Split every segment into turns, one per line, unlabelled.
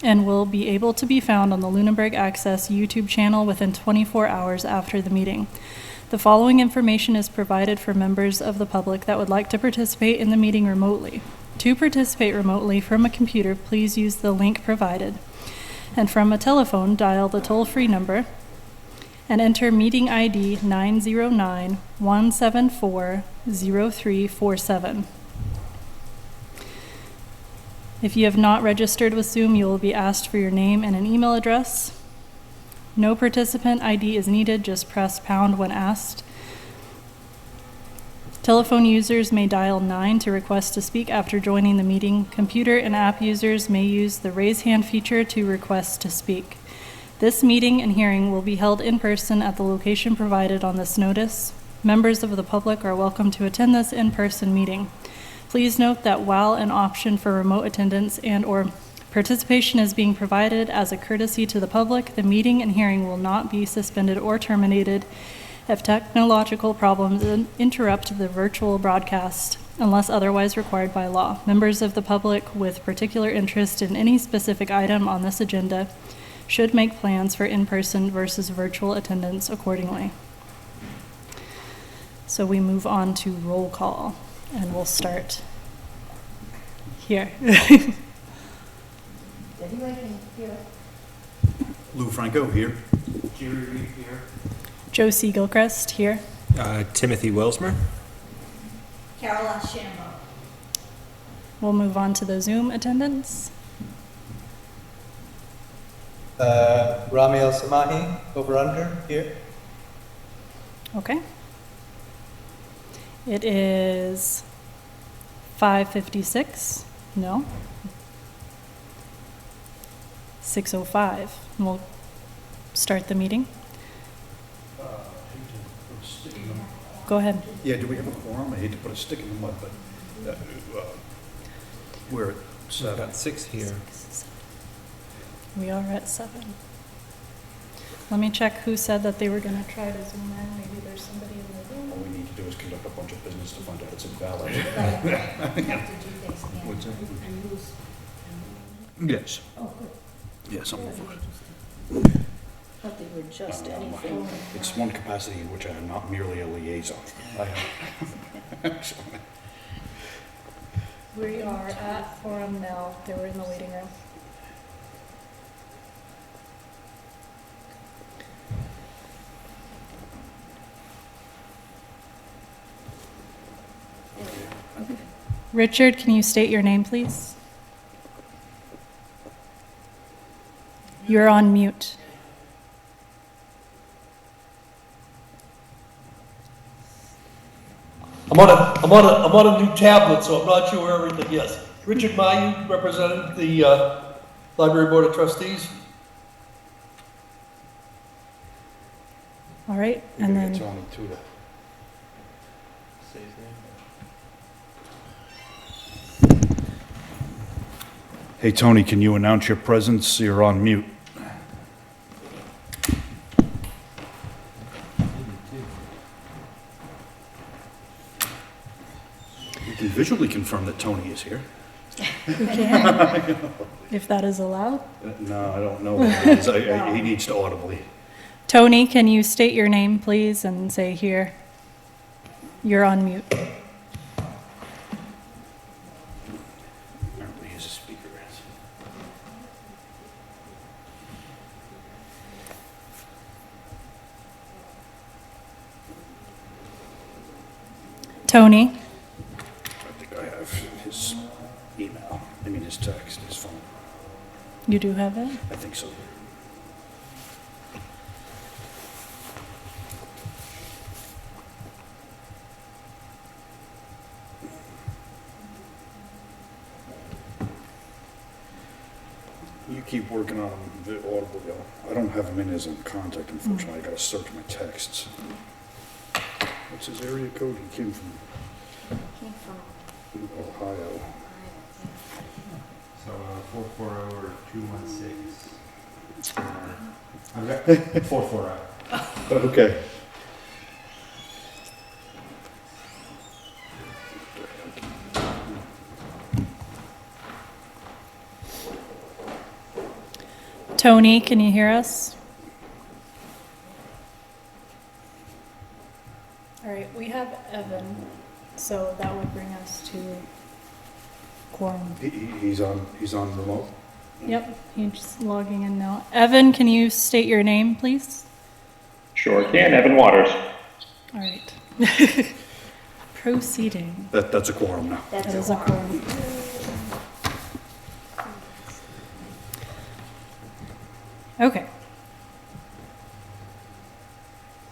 and will be able to be found on the Lunenburg Access YouTube channel within 24 hours after the meeting. The following information is provided for members of the public that would like to participate in the meeting remotely. To participate remotely from a computer, please use the link provided. And from a telephone, dial the toll-free number and enter meeting ID 909-174-0347. If you have not registered with Zoom, you will be asked for your name and an email address. No participant ID is needed, just press pound when asked. Telephone users may dial 9 to request to speak after joining the meeting. Computer and app users may use the raise hand feature to request to speak. This meeting and hearing will be held in person at the location provided on this notice. Members of the public are welcome to attend this in-person meeting. Please note that while an option for remote attendance and/or participation is being provided as a courtesy to the public, the meeting and hearing will not be suspended or terminated if technological problems interrupt the virtual broadcast unless otherwise required by law. Members of the public with particular interest in any specific item on this agenda should make plans for in-person versus virtual attendance accordingly. So we move on to roll call, and we'll start here.
Lou Franco here.
Jerry Reed here.
Josie Gilchrist here.
Timothy Welsmer.
Carol Shambo.
We'll move on to the Zoom attendance.
Rami Al-Samahi, over under, here.
Okay. It is 5:56. No. 6:05. We'll start the meeting. Go ahead.
Yeah, do we have a quorum? I hate to put a stick in the mud, but we're at
We've
7.
got 6 here.
We are at 7. Let me check who said that they were going to try to Zoom in. Maybe there's somebody in the room.
All we need to do is conduct a bunch of business to find out it's invalid.
Have to do things again.
What's that?
And lose.
Yes.
Oh, good.
Yes, I'm over it.
Thought they were just anything.
It's one capacity in which I am not merely a liaison.
We are at Forum now. They were in the waiting room. Richard, can you state your name, please? You're on mute.
I'm on a new tablet, so I'm not sure where everything is. Richard Mayu, representing the Library Board of Trustees.
All right, and then
Tony, too,
Say his name.
Hey, Tony, can you announce your presence? You're on mute. You can visually confirm that Tony is here.
we can, if that is allowed.
No, I don't know what it is. He needs to audibly.
Tony, can you state your name, please, and say here? You're on mute.
Apparently he's a speaker.
Tony,
I think I have his email. I mean his text, his phone.
you do have it?
I think so. You keep working on the audible, yo. I don't have him in as a contact, unfortunately. I gotta search my texts. What's his area code? He came from
Came from
Ohio.
So 440 or 216. 440.
Okay.
Tony, can you hear us? All right, we have Evan, so that would bring us to quorum.
He's on remote.
Yep, he's logging in now. Evan, can you state your name, please?
Sure can, Evan Waters.
All right. Proceeding.
That's a quorum now.
That is a quorum. Okay.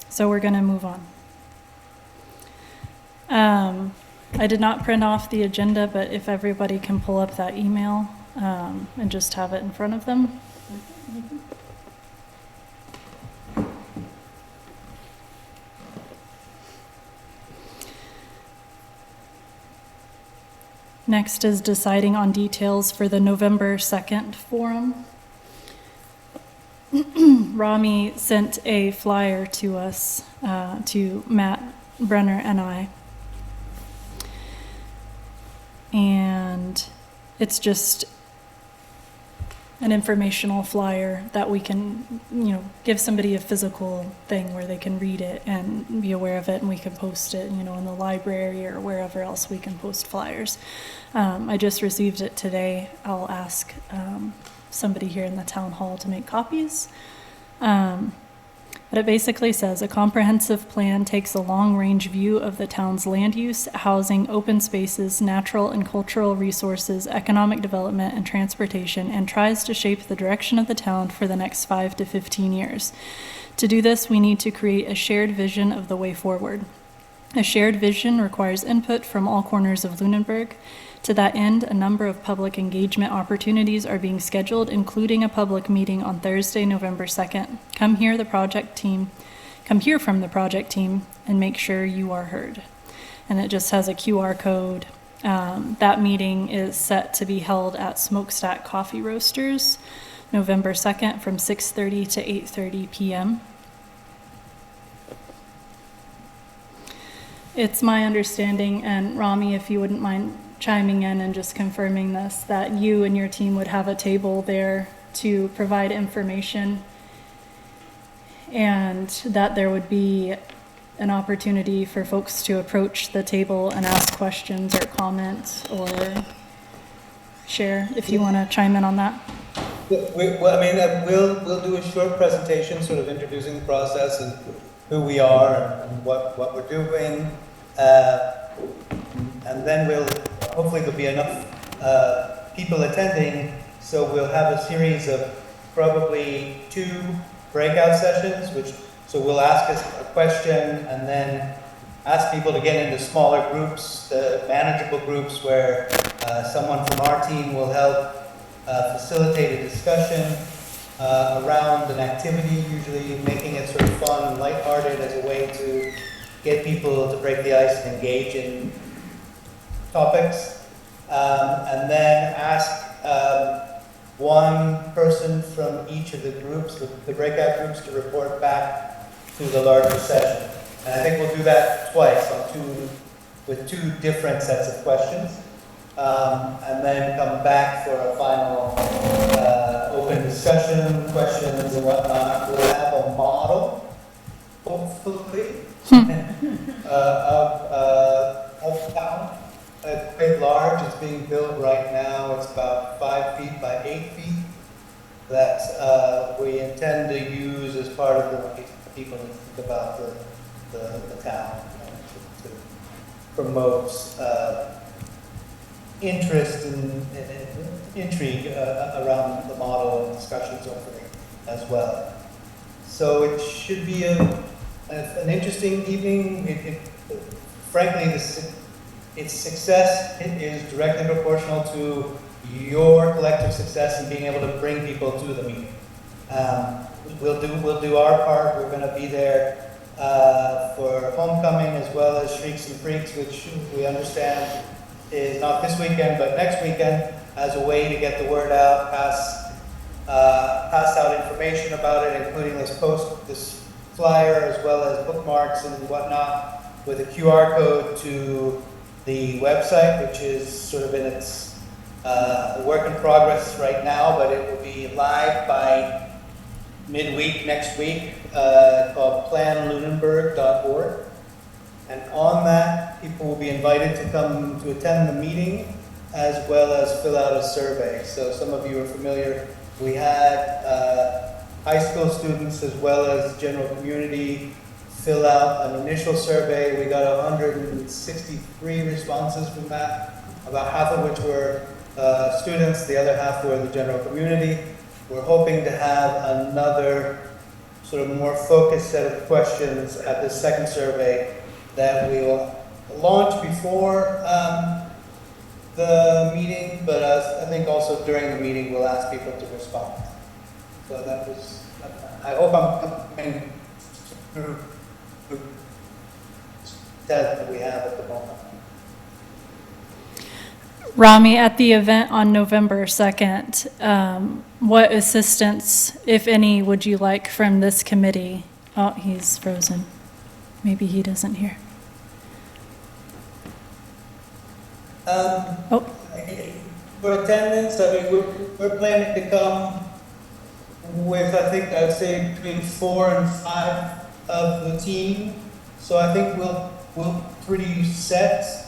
So we're going to move on. I did not print off the agenda, but if everybody can pull up that email and just have it in front of them. Next is deciding on details for the November 2nd forum. Rami sent a flyer to us, to Matt, Brenner, and I. And it's just an informational flyer that we can, give somebody a physical thing where they can read it and be aware of it, and we can post it, in the library or wherever else we can post flyers. I just received it today. I'll ask somebody here in the town hall to make copies. But it basically says a comprehensive plan takes a long-range view of the town's land use, housing, open spaces, natural and cultural resources, economic development, and transportation, and tries to shape the direction of the town for the next 5 to 15 years. To do this, we need to create a shared vision of the way forward. A shared vision requires input from all corners of Lunenburg. To that end, a number of public engagement opportunities are being scheduled, including a public meeting on Thursday, November 2nd. Come hear from the project team and make sure you are heard. And it just has a QR code. That meeting is set to be held at Smokestack Coffee Roasters, November 2nd from 6:30 to 8:30 p.m. It's my understanding, and Rami, if you wouldn't mind chiming in and just confirming this, that you and your team would have a table there to provide information, and that there would be an opportunity for folks to approach the table and ask questions or comment or share, if you want to chime in on that.
We'll do a short presentation, sort of introducing the process and who we are and what we're doing, and then hopefully there'll be enough people attending, so we'll have a series of probably 2 breakout sessions, so we'll ask a question and then ask people to get into smaller groups, the manageable groups, where someone from our team will help facilitate a discussion around an activity, usually making it sort of fun and lighthearted as a way to get people to break the ice and engage in topics, and then ask one person from each of the groups, the breakout groups, to report back to the larger session. And I think we'll do that twice with 2 different sets of questions, and then come back for a final open discussion, questions and whatnot. We'll have a model, hopefully, of town. It's quite large. It's being built right now. It's about 5 feet by 8 feet that we intend to use as part of the way people think about the town, to promote interest and intrigue around the model and discussions over it as well. So it should be an interesting evening. Frankly, its success is directly proportional to your collective success in being able to bring people to the meeting. We'll do our part. We're going to be there for homecoming as well as Shrieks and Freaks, which we understand is not this weekend but next weekend, as a way to get the word out, pass out information about it, including this flyer as well as bookmarks and whatnot, with a QR code to the website, which is sort of in its a work in progress right now, but it will be live by midweek next week, called planlunenburg.org. And on that, people will be invited to come to attend the meeting as well as fill out a survey. So some of you are familiar. We had high school students as well as general community fill out an initial survey. We got 163 responses from that, about half of which were students, the other half were the general community. We're hoping to have another sort of more focused set of questions at the second survey that we will launch before the meeting, but I think also during the meeting we'll ask people to respond. So that was, I hope I'm coming through the that we have at the moment.
Rami, at the event on November 2nd, what assistance, if any, would you like from this committee? Oh, he's frozen. Maybe he doesn't hear.
For attendance, I mean, we're planning to come with, I think I'd say between 4 and 5 of the team. So I think we'll pretty set.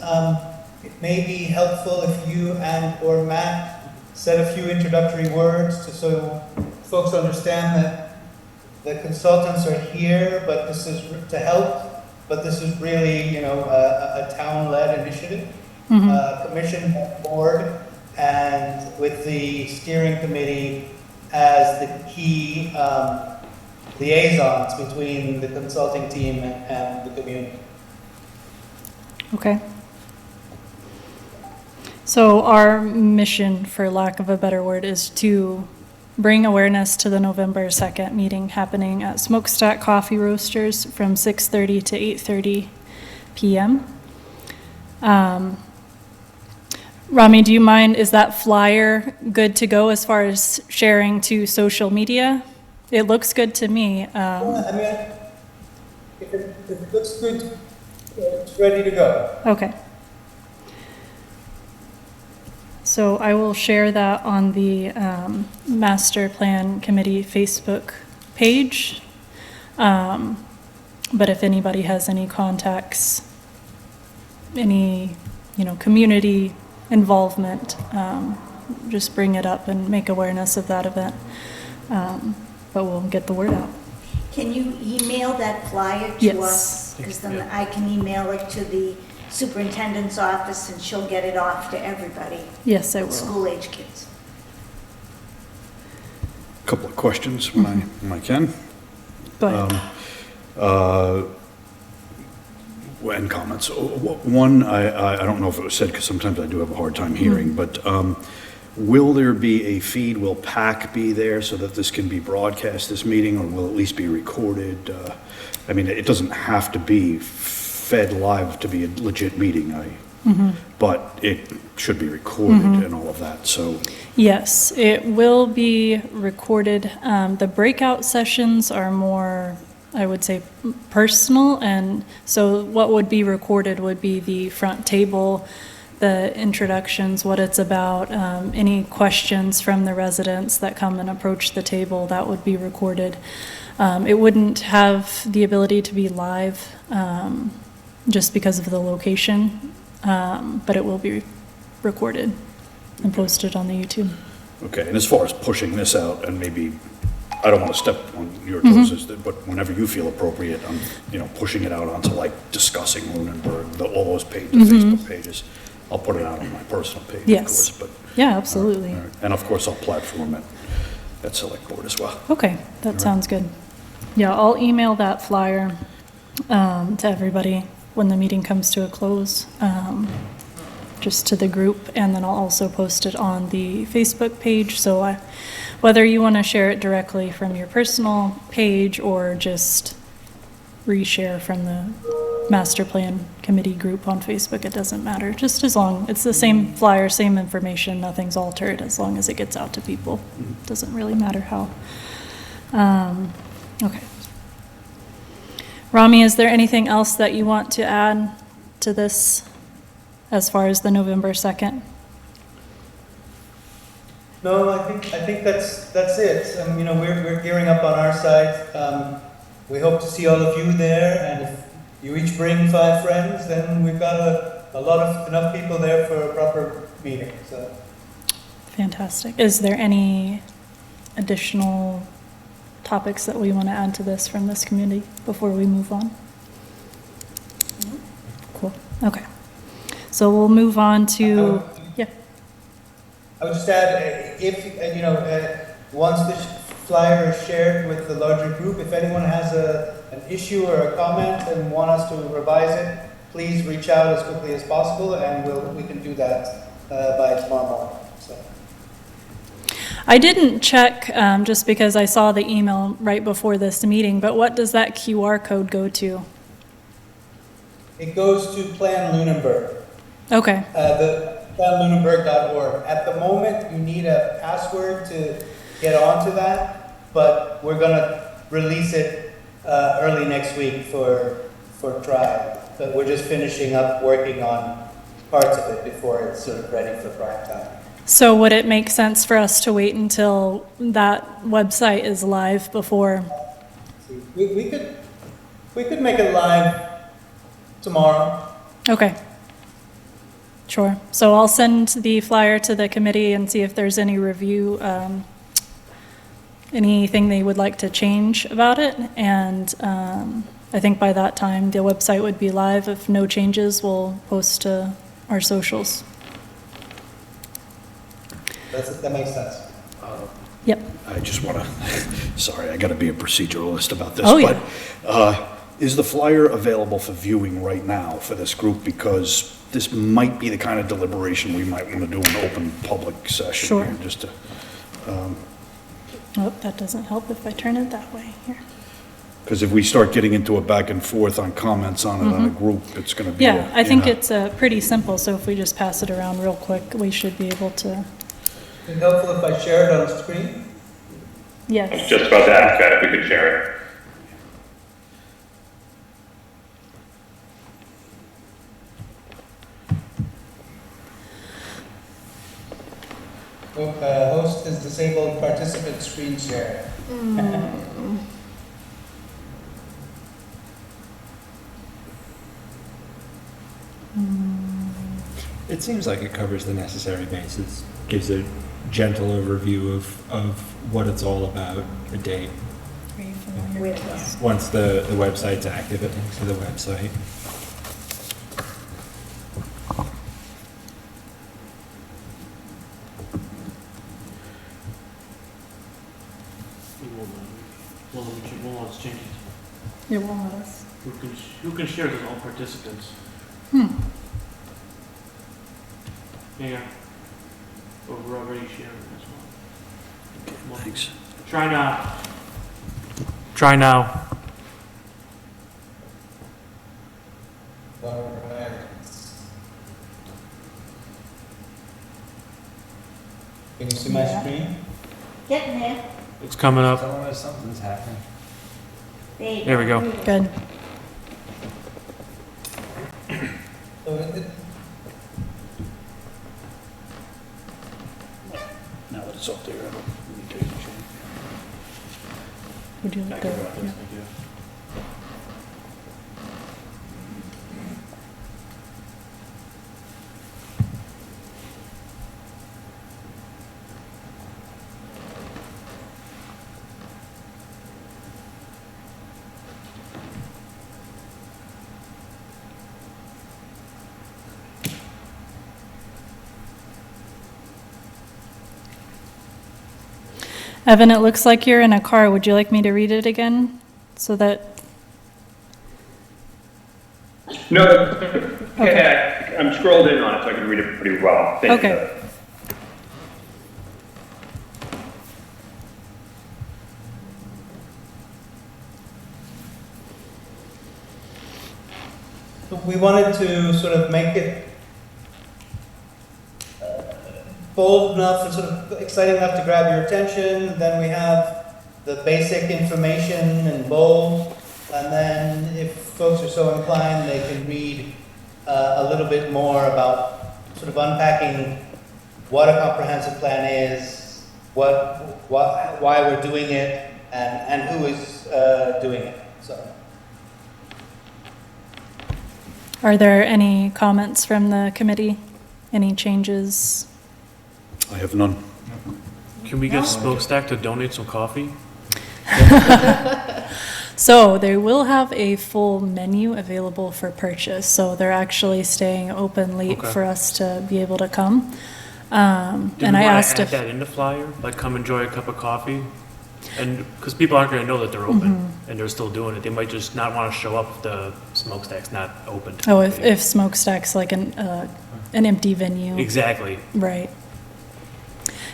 It may be helpful if you and or Matt said a few introductory words so folks understand that the consultants are here, but this is to help. But this is really, you know, a town-led initiative. Commission board, and with the steering committee as the key liaisons between the consulting team and the community.
Okay. So our mission, for lack of a better word, is to bring awareness to the November 2nd meeting happening at Smokestack Coffee Roasters from 6:30 to 8:30 p.m. Rami, do you mind, is that flyer good to go as far as sharing to social media? It looks good to me.
I mean, if it looks good, it's ready to go.
Okay. So I will share that on the Master Plan Committee Facebook page. But if anybody has any contacts, any, community involvement, just bring it up and make awareness of that event. But we'll get the word out.
Can you email that flyer to
Yes.
us? Because then I can email it to the superintendent's office and she'll get it off to everybody,
Yes, I will.
school-age kids.
Couple of questions when I can.
Go ahead.
And comments. One, I don't know if it was said, because sometimes I do have a hard time hearing, but will there be a feed? Will PAC be there so that this can be broadcast, this meeting, or will it at least be recorded? I mean, it doesn't have to be fed live to be a legit meeting, but it should be recorded and all of that, so.
Yes, it will be recorded. The breakout sessions are more, I would say, personal, and so what would be recorded would be the front table, the introductions, what it's about, any questions from the residents that come and approach the table, that would be recorded. It wouldn't have the ability to be live just because of the location, but it will be recorded and posted on the YouTube.
Okay, and as far as pushing this out, and maybe, I don't want to step on your toes, but whenever you feel appropriate, I'm, pushing it out onto like discussing Lunenburg, all those pages, Facebook pages. I'll put it out on my personal page, of
Yes.
course, but.
Yeah, absolutely.
All right. And of course, I'll platform it at Select Board as well.
Okay, that sounds good. Yeah, I'll email that flyer to everybody when the meeting comes to a close, just to the group, and then I'll also post it on the Facebook page. So whether you want to share it directly from your personal page or just reshare from the Master Plan Committee group on Facebook, it doesn't matter. Just as long, it's the same flyer, same information, nothing's altered, as long as it gets out to people. Doesn't really matter how. Okay. Rami, is there anything else that you want to add to this as far as the November 2nd?
No, I think that's it. You know, we're gearing up on our side. We hope to see all of you there, and if you each bring 5 friends, then we've got enough people there for a proper meeting, so.
Fantastic. Is there any additional topics that we want to add to this from this community before we move on? Cool. Okay. So we'll move on to, yeah.
I would just add, if, you know, once this flyer is shared with the larger group, if anyone has an issue or a comment and want us to revise it, please reach out as quickly as possible, and we can do that by tomorrow morning. So.
I didn't check just because I saw the email right before this meeting, but what does that QR code go to?
It goes to Plan Lunenburg.
Okay.
The planlunenburg.org. At the moment, you need a password to get onto that, but we're going to release it early next week for trial. But we're just finishing up working on parts of it before it's sort of ready for prime time.
So would it make sense for us to wait until that website is live before?
We could make it live tomorrow.
Okay. Sure. So I'll send the flyer to the committee and see if there's any review, anything they would like to change about it. And I think by that time, the website would be live. If no changes, we'll post to our socials.
That makes sense.
Yep.
I just want to, sorry, I got to be a proceduralist about this.
Oh, yeah.
But is the flyer available for viewing right now for this group? Because this might be the kind of deliberation we might want to do in an open public session.
Sure.
Here, just to,
Oh, that doesn't help if I turn it that way here.
because if we start getting into a back and forth on comments on it on a group, it's going to be.
Yeah, I think it's pretty simple. So if we just pass it around real quick, we should be able to.
Is it helpful if I share it on the screen?
I was
Yes.
just about to ask that if we could share it.
Host is disabled, participant screen share.
It seems like it covers the necessary bases, gives a gentle overview of what it's all about, a date.
Are you familiar with this?
Once the website's active, it links to the website.
Won't let us change it.
It won't let us.
Who can share this? All participants. Yeah. But we're already sharing as well.
Thanks.
Try now. Try now.
Can you see my screen?
Getting there.
It's coming up.
Tell us something's happening.
There we go.
Good.
So
Now that it's up there, I don't need to change.
Would you like to? Yeah. Evan, it looks like you're in a car. Would you like me to read it again so that?
No, okay. I'm scrolled in on it so I can read it pretty well. Thank you.
Okay.
we wanted to sort of make it bold enough and sort of exciting enough to grab your attention. Then we have the basic information in bold. And then if folks are so inclined, they can read a little bit more about sort of unpacking what a comprehensive plan is, why we're doing it and who is doing it, so.
Are there any comments from the committee? Any changes?
I have none.
Can we get Smokestack to donate some coffee?
So they will have a full menu available for purchase, so they're actually staying open late
Okay.
for us to be able to come.
Do
And
we
I
wanna
asked
add
if,
that in the flyer? Like, come enjoy a cup of coffee? And, because people aren't gonna know that they're open,
Mm-hmm.
and they're still doing it. They might just not wanna show up if the Smokestack's not open.
oh, if Smokestack's like an empty venue.
Exactly.
Right.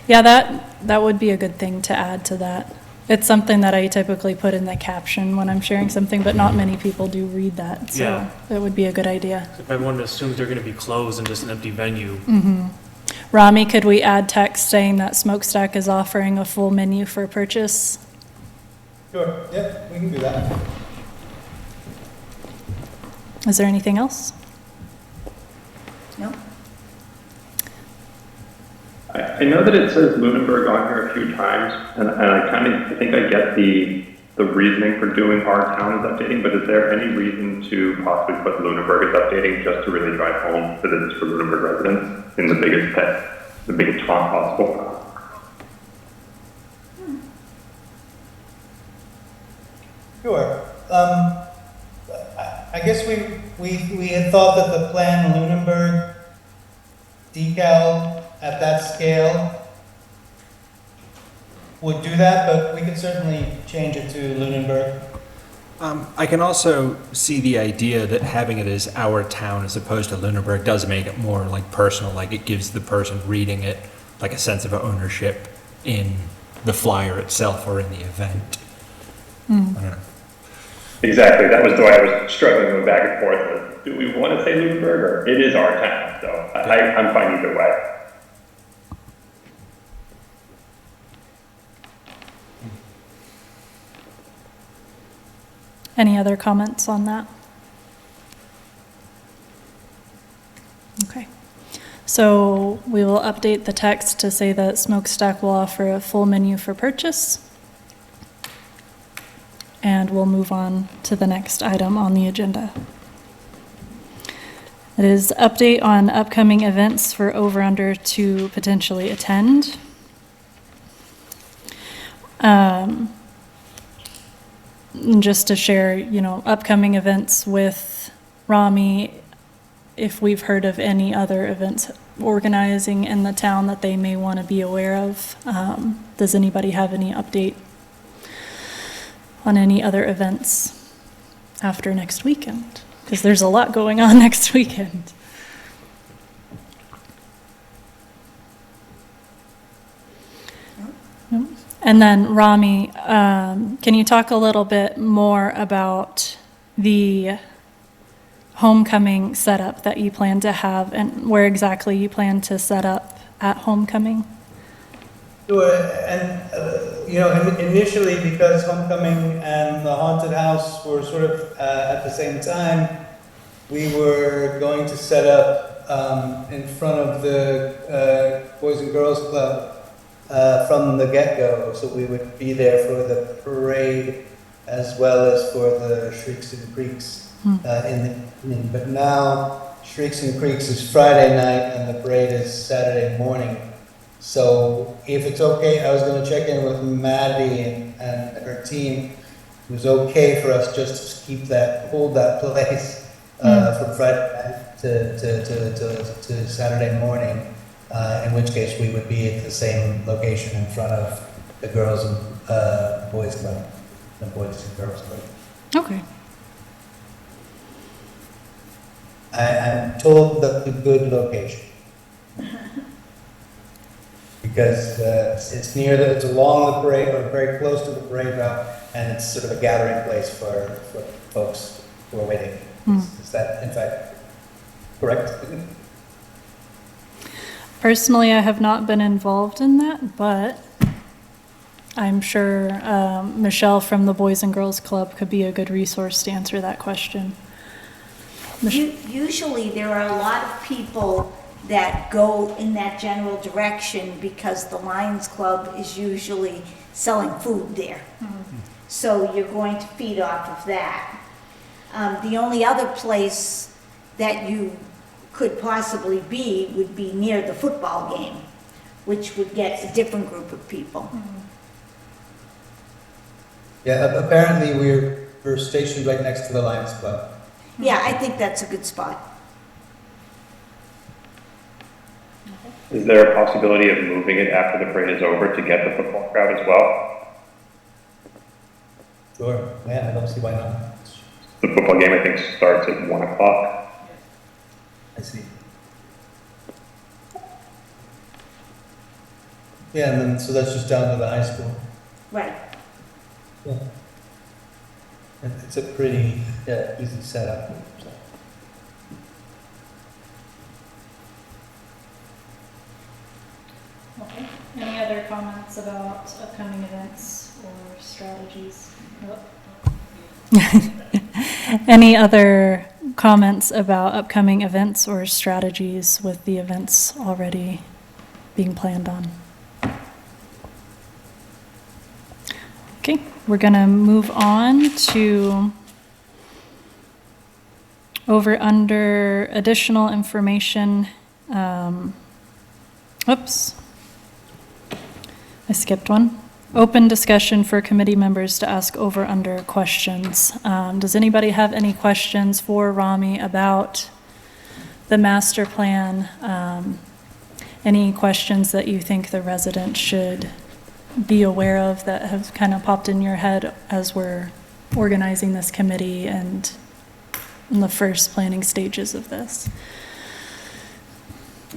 Yeah, that would be a good thing to add to that. It's something that I typically put in the caption when I'm sharing something, but not many people do read that, so
Yeah.
it would be a good idea.
If everyone assumes they're gonna be closed and just an empty venue,
Rami, could we add text saying that Smokestack is offering a full menu for purchase?
Sure, yep, we can do that.
Is there anything else?
No?
I know that it says Lunenburg on here a few times, and I think I get the reasoning for doing our town is updating, but is there any reason to possibly put Lunenburg is updating just to really drive home that it is for Lunenburg residents in the biggest font possible?
Sure. I guess we had thought that the plan Lunenburg decal at that scale would do that, but we could certainly change it to Lunenburg.
I can also see the idea that having it as our town as opposed to Lunenburg does make it more like personal, like it gives the person reading it like a sense of ownership in the flyer itself or in the event. I don't know.
Exactly, that was the way I was struggling going back and forth with, do we want to say Lunenburg, or it is our town, so I'm fine either way.
Any other comments on that? Okay. So we will update the text to say that Smokestack will offer a full menu for purchase. And we'll move on to the next item on the agenda. It is update on upcoming events for over-under to potentially attend. And just to share, upcoming events with Rami, if we've heard of any other events organizing in the town that they may want to be aware of. Does anybody have any update on any other events after next weekend? Because there's a lot going on next weekend. No? And then Rami, can you talk a little bit more about the homecoming setup that you plan to have and where exactly you plan to set up at homecoming?
Sure, and, initially, because Homecoming and the Haunted House were sort of at the same time, we were going to set up in front of the Boys and Girls Club from the get-go, so we would be there for the parade as well as for the Shrieks and Creeks in the evening. But now, Shrieks and Creeks is Friday night and the parade is Saturday morning. So if it's okay, I was going to check in with Maddie and her team. It was okay for us just to hold that place from Friday night to Saturday morning, in which case we would be at the same location in front of the Girls and Boys Club, the Boys and Girls Club.
Okay.
I'm told that's a good location. Because it's it's along the parade, or very close to the parade route, and it's sort of a gathering place for folks who are waiting. Is that, in fact, correct?
Personally, I have not been involved in that, but I'm sure Michelle from the Boys and Girls Club could be a good resource to answer that question.
Usually there are a lot of people that go in that general direction because the Lions Club is usually selling food there. So you're going to feed off of that. The only other place that you could possibly be would be near the football game, which would get a different group of people.
Yeah, apparently we're stationed right next to the Lions Club.
Yeah, I think that's a good spot.
Is there a possibility of moving it after the parade is over to get the football crowd as well?
Sure, yeah, I don't see why not.
The football game, I think, starts at 1 o'clock.
I see. Yeah, and then, so that's just down to the high school.
Right.
Yeah. It's a pretty, easy setup. So.
Okay. Any other comments about upcoming events or strategies? Any other comments about upcoming events or strategies with the events already being planned on? Okay, we're gonna move on to under additional information. Oops, I skipped one. Open discussion for committee members to ask under questions. Does anybody have any questions for Rami about the master plan? Any questions that you think the residents should be aware of that have kind of popped in your head as we're organizing this committee and in the first planning stages of this?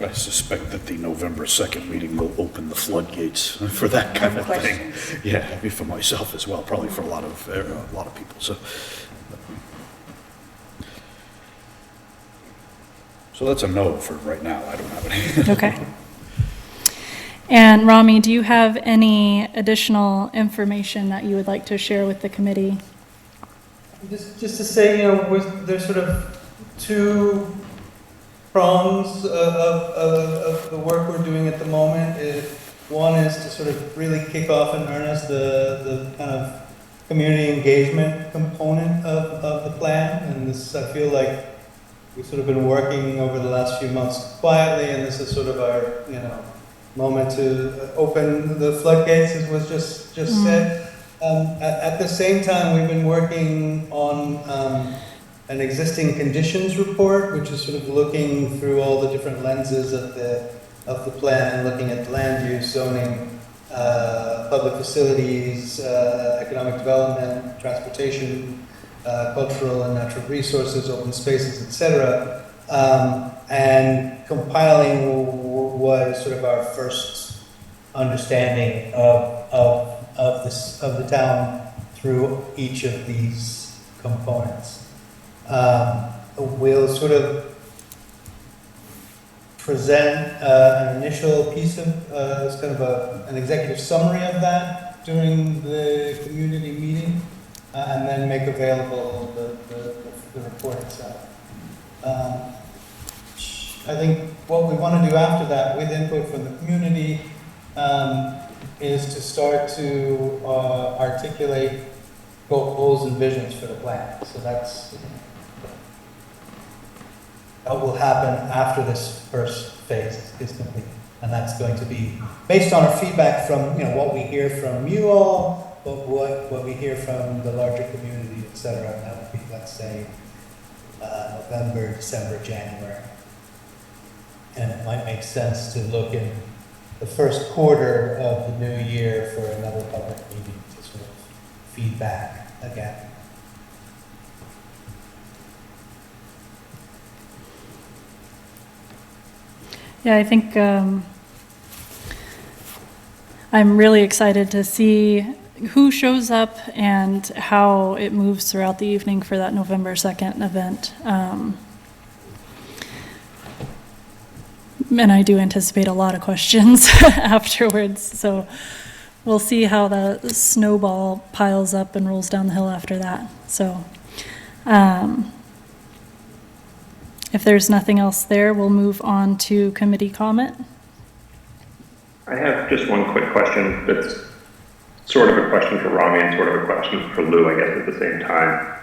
I suspect that the November 2nd meeting will open the floodgates for that kind of thing. Yeah, maybe for myself as well, probably for a lot of people. So that's a no for right now. I don't have any.
Okay. And Rami, do you have any additional information that you would like to share with the committee?
Just to say, there's sort of two prongs of the work we're doing at the moment. One is to sort of really kick off in earnest the kind of community engagement component of the plan. And this, I feel like we've sort of been working over the last few months quietly, and this is sort of our, moment to open the floodgates, as was just said. At the same time, we've been working on an existing conditions report, which is sort of looking through all the different lenses of the plan, looking at land use, zoning, public facilities, economic development, transportation, cultural and natural resources, open spaces, etc., and compiling what is sort of our first understanding of the town through each of these components. We'll sort of present an initial piece of it's kind of an executive summary of that during the community meeting, and then make available the report itself. I think what we want to do after that, with input from the community, is to start to articulate goals and visions for the plan. So that will happen after this first phase is complete. And that's going to be based on our feedback from, what we hear from you all, but what we hear from the larger community, et cetera. That would be, let's say, November, December, January. And it might make sense to look in the first quarter of the new year for another public meeting to sort of feedback again.
Yeah, I think I'm really excited to see who shows up and how it moves throughout the evening for that November 2nd event. And I do anticipate a lot of questions afterwards, so we'll see how the snowball piles up and rolls down the hill after that. So If there's nothing else there, we'll move on to committee comment.
I have just one quick question that's sort of a question for Rami and sort of a question for Lou, I guess, at the same time.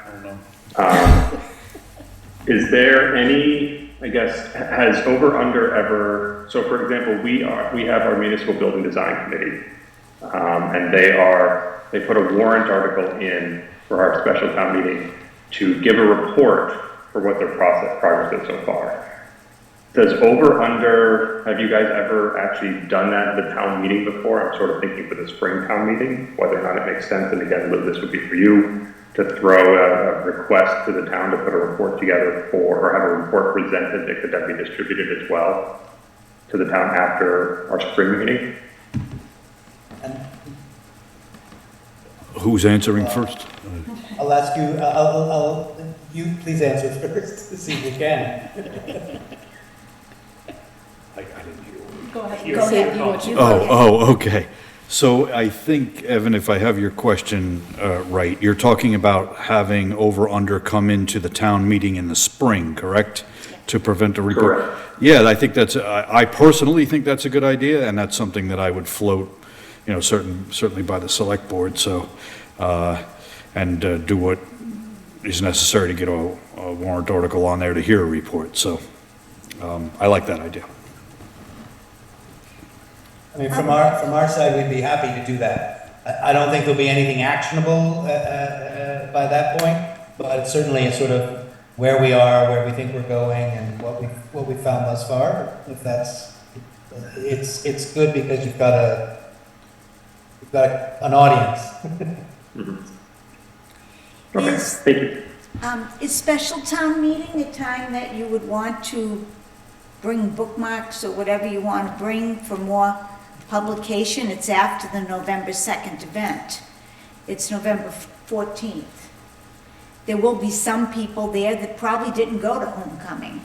Is there any, I guess, has over under ever, so for example, we have our municipal building design committee, and they put a warrant article in for our special town meeting to give a report for what their progress is so far. Does over under, have you guys ever actually done that at the town meeting before? I'm sort of thinking for the spring town meeting, whether or not it makes sense, and again, Lou, this would be for you, to throw a request to the town to put a report together or have a report presented that could then be distributed as well to the town after our spring meeting?
Who's answering first?
I'll ask you, you please answer first, to see if you can.
I didn't hear.
Go ahead.
Okay. So I think, Evan, if I have your question right, you're talking about having over/under come into the town meeting in the spring, correct? To prevent a report?
Correct.
Yeah, I think I personally think that's a good idea, and that's something that I would float, certainly by the select board, so, and do what is necessary to get a warrant article on there to hear a report, so I like that idea.
I mean, from our side, we'd be happy to do that. I don't think there'll be anything actionable by that point, but it's certainly a sort of where we are, where we think we're going, and what we found thus far. If it's good because you've got an audience.
Mm-hmm. Okay, thank you.
Is special town meeting a time that you would want to bring bookmarks or whatever you want to bring for more publication? It's after the November 2nd event. It's November 14th. There will be some people there that probably didn't go to homecoming.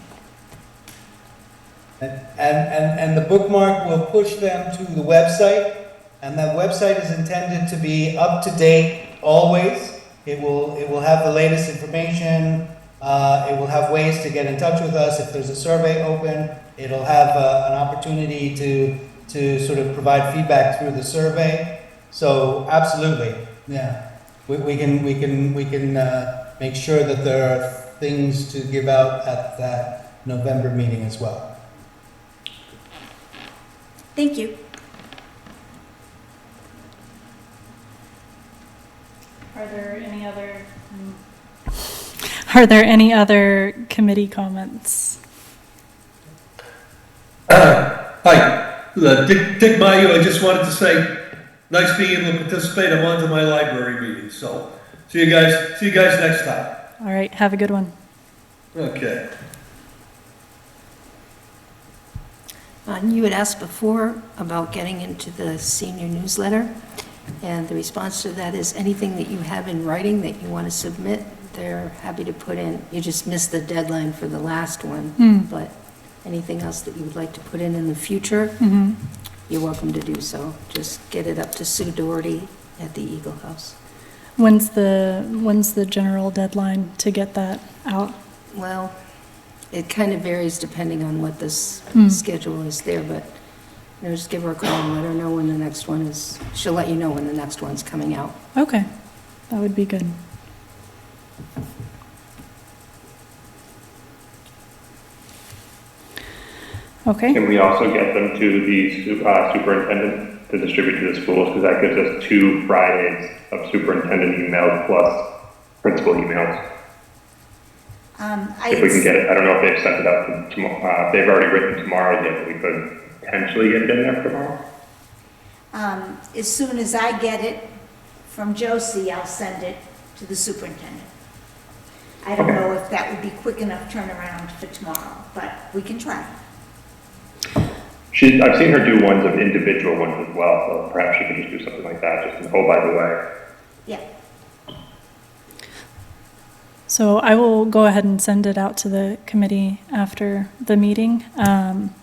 And the bookmark will push them to the website, and that website is intended to be up to date always. It will have the latest information. It will have ways to get in touch with us if there's a survey open. It'll have an opportunity to sort of provide feedback through the survey. So absolutely, yeah, we can make sure that there are things to give out at that November meeting as well.
Thank you.
Are there any other committee comments?
Hi, Dick Mayu. I just wanted to say, nice being able to participate. I'm on to my library meeting, so see you guys next time.
All right, have a good one.
Okay.
You had asked before about getting into the senior newsletter, and the response to that is anything that you have in writing that you want to submit, they're happy to put in. You just missed the deadline for the last one, but anything else that you would like to put in the future, you're welcome to do so. Just get it up to Sue Doherty at the Eagle House.
When's the general deadline to get that out?
Well, it kind of varies depending on what this schedule is there, but just give her a call and let her know when the next one is. She'll let you know when the next one's coming out.
Okay, that would be good. Okay.
Can we also get them to the superintendent to distribute to the schools? Because that gives us 2 Fridays of superintendent emails plus principal emails. If we can get it, I don't know if they've sent it out to tomorrow. If they've already written tomorrow yet, but we could potentially get it in there tomorrow.
As soon as I get it from Josie, I'll send it to the superintendent. I don't know if that would be quick enough turnaround for tomorrow, but we can try.
I've seen her do ones of individual ones as well, so perhaps she could just do something like that, just, oh, by the way.
Yeah.
So I will go ahead and send it out to the committee after the meeting. And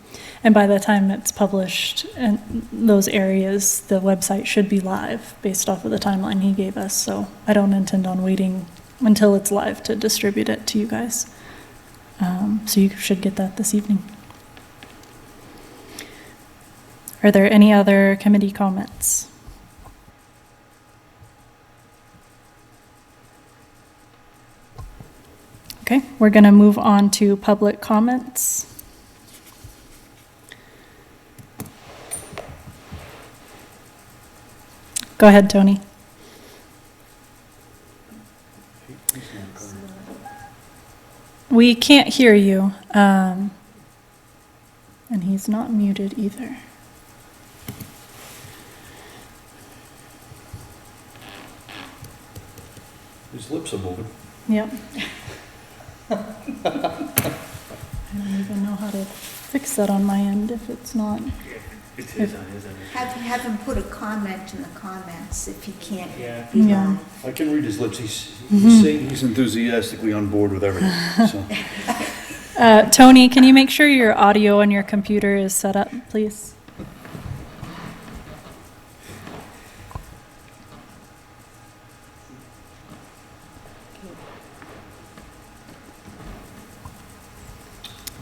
by the time it's published in those areas, the website should be live based off of the timeline he gave us. So I don't intend on waiting until it's live to distribute it to you guys. So you should get that this evening. Are there any other committee comments? Okay, we're going to move on to public comments. Go ahead, Tony. We can't hear you, and he's not muted either.
His lips are moving.
Yep. I don't even know how to fix that on my end if it's not.
Have him put a comment in the comments if he can't
Yeah.
be
Yeah.
live.
I can read his lips. He's saying he's enthusiastically on board with everything, so.
Tony, can you make sure your audio on your computer is set up, please?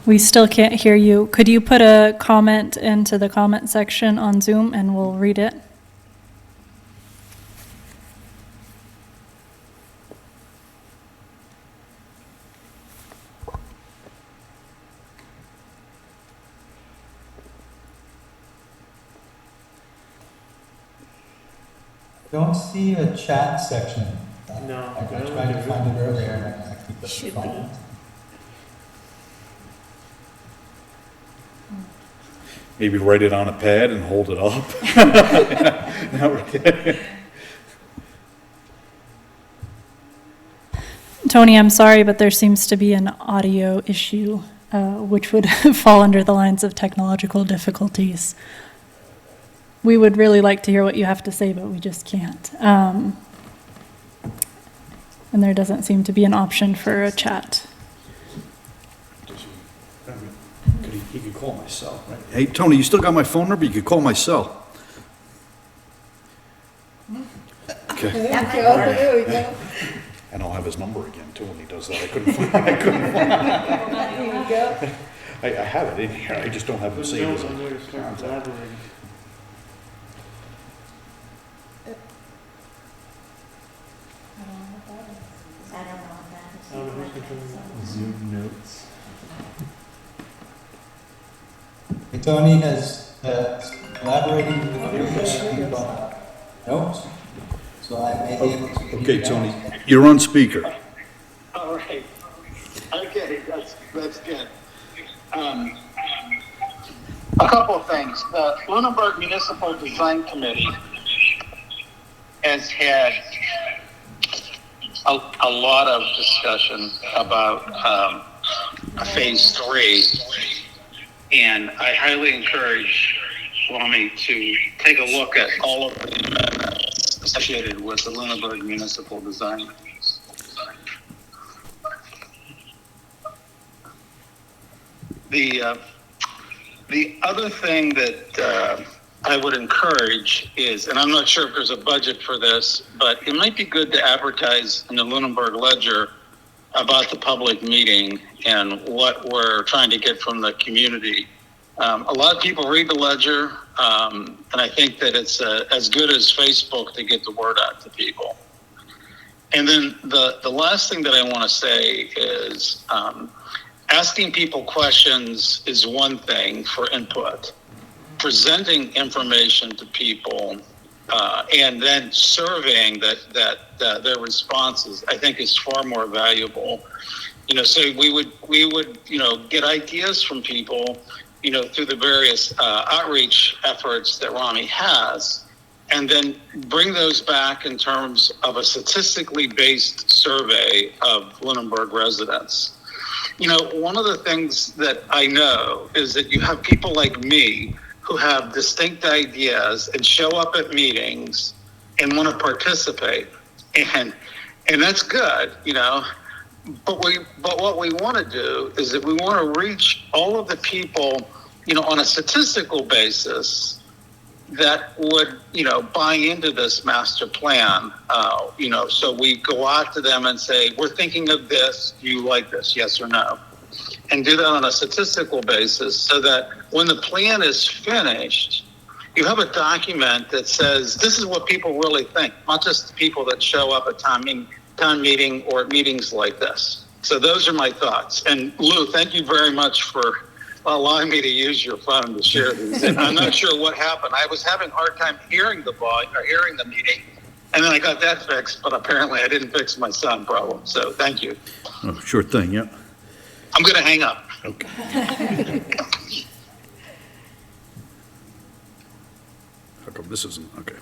We still can't hear you. Could you put a comment into the comment section on Zoom and we'll read it?
Don't see a chat section.
No,
I tried to find it earlier and I couldn't
Should
find
be.
it.
Maybe write it on a pad and hold it up. Now we're-
Tony, I'm sorry, but there seems to be an audio issue, which would fall under the lines of technological difficulties. We would really like to hear what you have to say, but we just can't. And there doesn't seem to be an option for a chat.
He could call my cell, right? Hey, Tony, you still got my phone number? You could call my cell. Okay.
There we go.
And I'll have his number again, too, when he does that. I couldn't find it. I have it in here, I just don't have it saved as a contact.
I don't know what that is.
I don't know who's controlling that.
Zoom notes.
Tony has collaborated with you on notes, so I may be able to.
Okay, Tony, you're on speaker.
All right. Okay, that's good. A couple of things. The Lunenburg Municipal Design Committee has had a lot of discussion about phase 3, and I highly encourage Rami to take a look at all of the amendments associated with the Lunenburg Municipal Design. The other thing that I would encourage is, and I'm not sure if there's a budget for this, but it might be good to advertise in the Lunenburg Ledger about the public meeting and what we're trying to get from the community. A lot of people read the Ledger, and I think that it's as good as Facebook to get the word out to people. And then the last thing that I want to say is asking people questions is one thing for input. Presenting information to people and then surveying their responses, I think, is far more valuable. So we would get ideas from people, through the various outreach efforts that Rami has, and then bring those back in terms of a statistically based survey of Lunenburg residents. One of the things that I know is that you have people like me who have distinct ideas and show up at meetings and want to participate, and that's good, But what we want to do is that we want to reach all of the people, on a statistical basis that would, buy into this master plan. So we go out to them and say, we're thinking of this. Do you like this? Yes or no? and do that on a statistical basis so that when the plan is finished, you have a document that says this is what people really think, not just the people that show up at town meeting or at meetings like this. So those are my thoughts. And Lou, thank you very much for allowing me to use your phone to share these. And I'm not sure what happened. I was having a hard time hearing the meeting, and then I got that fixed, but apparently I didn't fix my sound problem. So thank you.
Oh, sure thing, yeah.
I'm going to hang up.
Okay. How come this isn't, okay.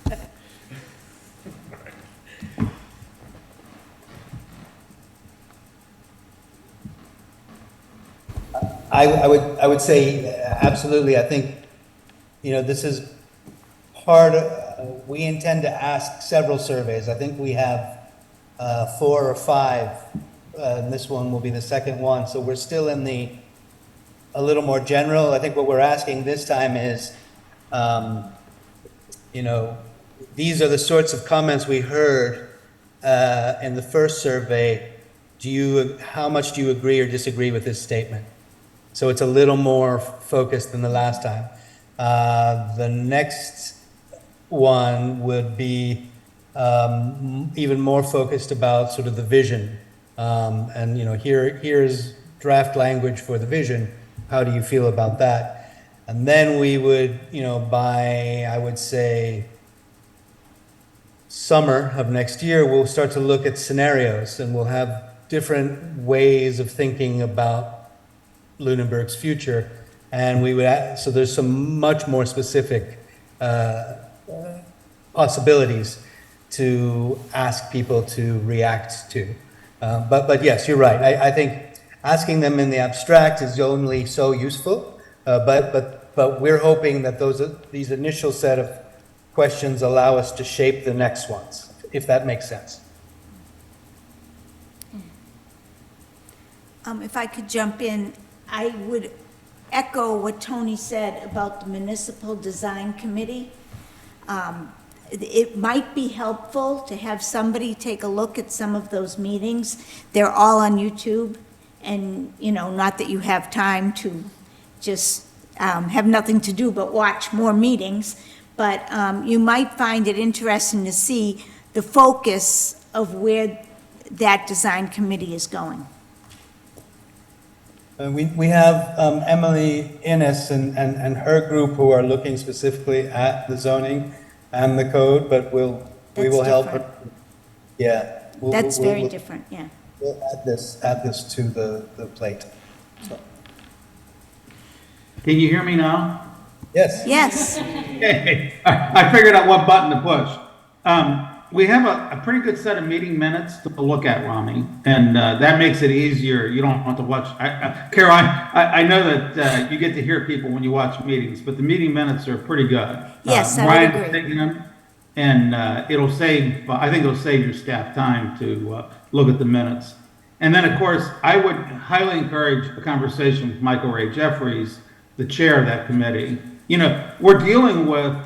I would say absolutely. I think, this is part of, we intend to ask several surveys. I think we have 4 or 5, and this one will be the second one. So we're still in a little more general. I think what we're asking this time is, these are the sorts of comments we heard in the first survey. How much do you agree or disagree with this statement? So it's a little more focused than the last time. The next one would be even more focused about sort of the vision. And here's draft language for the vision. How do you feel about that? And then we would, by, I would say, summer of next year, we'll start to look at scenarios, and we'll have different ways of thinking about Lunenburg's future, and we would so there's some much more specific possibilities to ask people to react to. But yes, you're right. I think asking them in the abstract is only so useful, but we're hoping that these initial set of questions allow us to shape the next ones, if that makes sense.
If I could jump in, I would echo what Tony said about the Municipal Design Committee. It might be helpful to have somebody take a look at some of those meetings. They're all on YouTube, and, not that you have time to just have nothing to do but watch more meetings, but you might find it interesting to see the focus of where that design committee is going.
We have Emily Innes and her group who are looking specifically at the zoning and the code, but we will help her. Yeah.
That's very different, yeah.
We'll add this to the plate. So.
Can you hear me now?
Yes.
Yes.
Okay. I figured out what button to push. We have a pretty good set of meeting minutes to look at, Rami, and that makes it easier. You don't have to watch. Carol, I know that you get to hear people when you watch meetings, but the meeting minutes are pretty good.
Yes, I
Brian
would agree.
taking them, and I think it'll save your staff time to look at the minutes. And then, of course, I would highly encourage a conversation with Michael Ray Jeffries, the chair of that committee. We're dealing with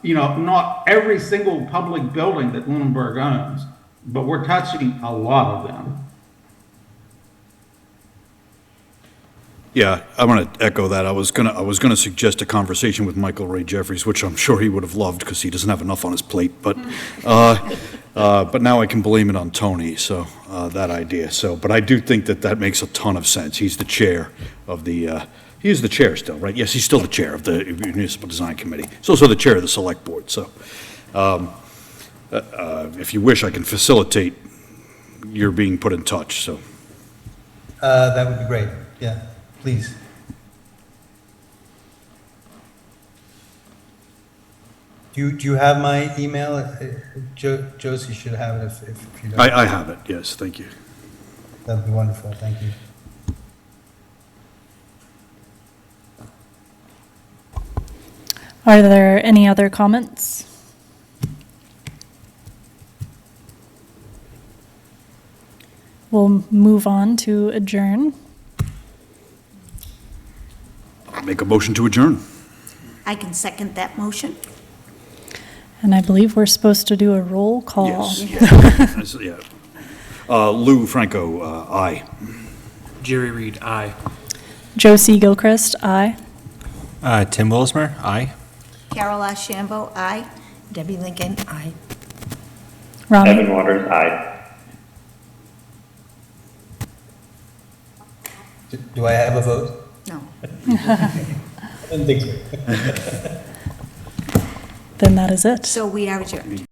not every single public building that Lunenburg owns, but we're touching a lot of them.
Yeah, I want to echo that. I was gonna suggest a conversation with Michael Ray Jeffries, which I'm sure he would have loved because he doesn't have enough on his plate. But now I can blame it on Tony. So that idea. But I do think that makes a ton of sense. He's the chair of the. He is the chair still, right? Yes, he's still the chair of the Municipal Design Committee. He's also the chair of the Select Board. So, if you wish, I can facilitate your being put in touch. So,
That would be great. Yeah, please. Do you have my email? Josie should have it if you don't.
I have it. Yes, thank you.
That'd be wonderful. Thank you.
Are there any other comments? We'll move on to adjourn.
I'll make a motion to adjourn.
I can second that motion.
And I believe we're supposed to do a roll call.
Yes. Yeah. Lou Franco, aye.
Jerry Reed, aye.
Josie Gilchrist, aye.
Tim Wilsmer, aye.
Carol Ashambo, aye.
Debbie Lincoln, aye.
Rami,
Evan Waters, aye.
Do I have a vote?
No.
I didn't think so.
then that is it.
So we are adjourned.